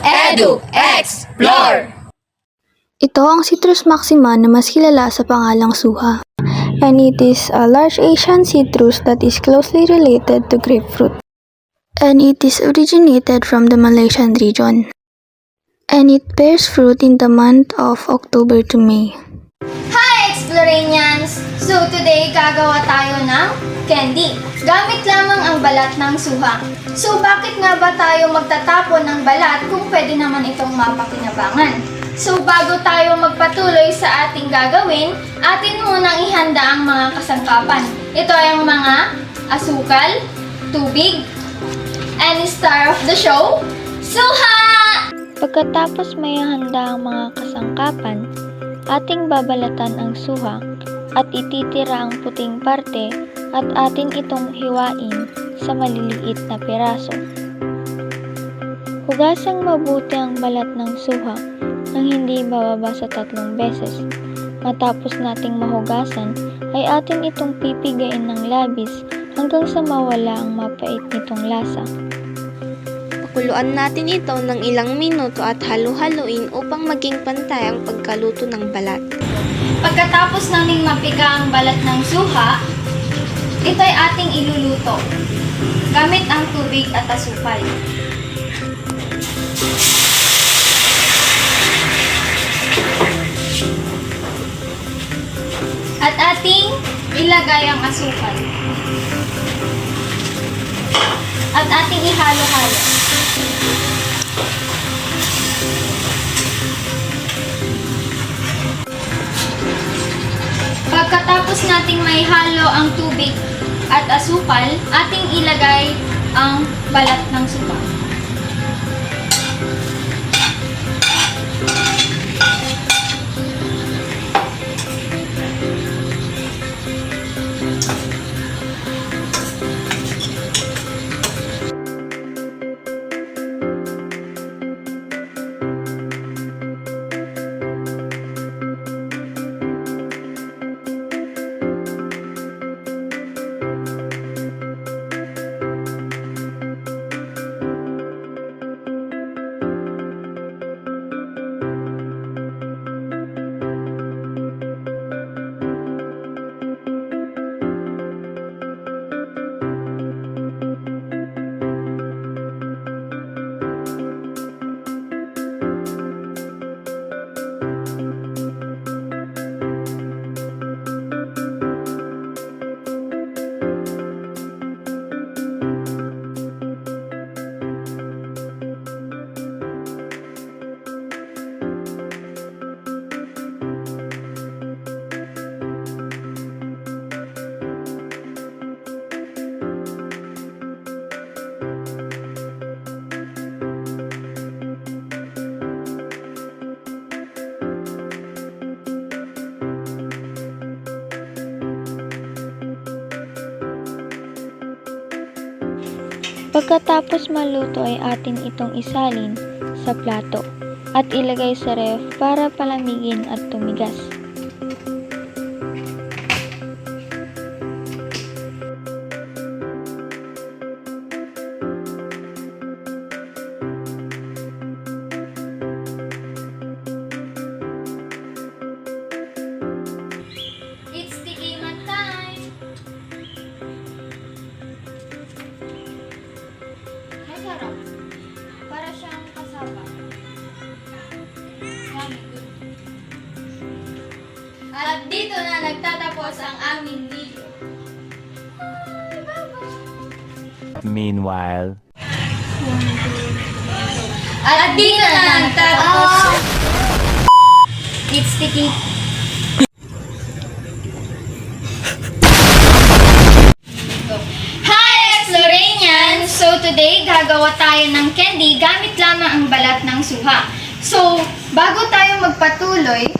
Edu Explore! Ito ang Citrus maxima na mas kilala sa pangalang suha, and it is a large Asian citrus that is closely related to grapefruit. And it is originated from the Malaysian region. And it bears fruit in the month of October to May. Hi Exploranians! So today gagawa tayo ng candy. Gamit lamang ang balat ng suha. So bakit nga ba tayo magtatapon ng balat kung pwede naman itong mapakinabangan? So bago tayo magpatuloy sa ating gagawin, atin munang ihanda ang mga kasangkapan. Ito ay ang mga asukal, tubig, and star of the show, suha! Pagkatapos may handa ang mga kasangkapan, ating babalatan ang suha at ititira ang puting parte at atin itong hiwain sa maliliit na piraso. Hugasang mabuti ang balat ng suha nang hindi bababa sa 3 beses. Matapos nating mahugasan, ay atin itong pipigain ng labis hanggang sa mawala ang mapait nitong lasa. Pakuluan natin ito ng ilang minuto at halu-haluin upang maging pantay ang pagkaluto ng balat. Pagkatapos naming mapiga ang balat ng suha, ito ay ating iluluto gamit ang tubig at asukal. At ating ilagay ang asukal. At ating ihalo-halo. Pagkatapos nating maihalo ang tubig at asukal, ating ilagay ang balat ng suha. Pagkatapos maluto ay atin itong isalin sa plato at ilagay sa ref para palamigin at tumigas. It's tikiman time! Masarap. Para siyang kasaba. Yummy good. At dito na nagtatapos ang aming video. Bye! Bye-bye! Meanwhile, At dito na nagtatapos. It's sticky. Hi Exploranians! So today gagawa tayo ng candy gamit lamang ang balat ng suha. So bago tayo magpatuloy,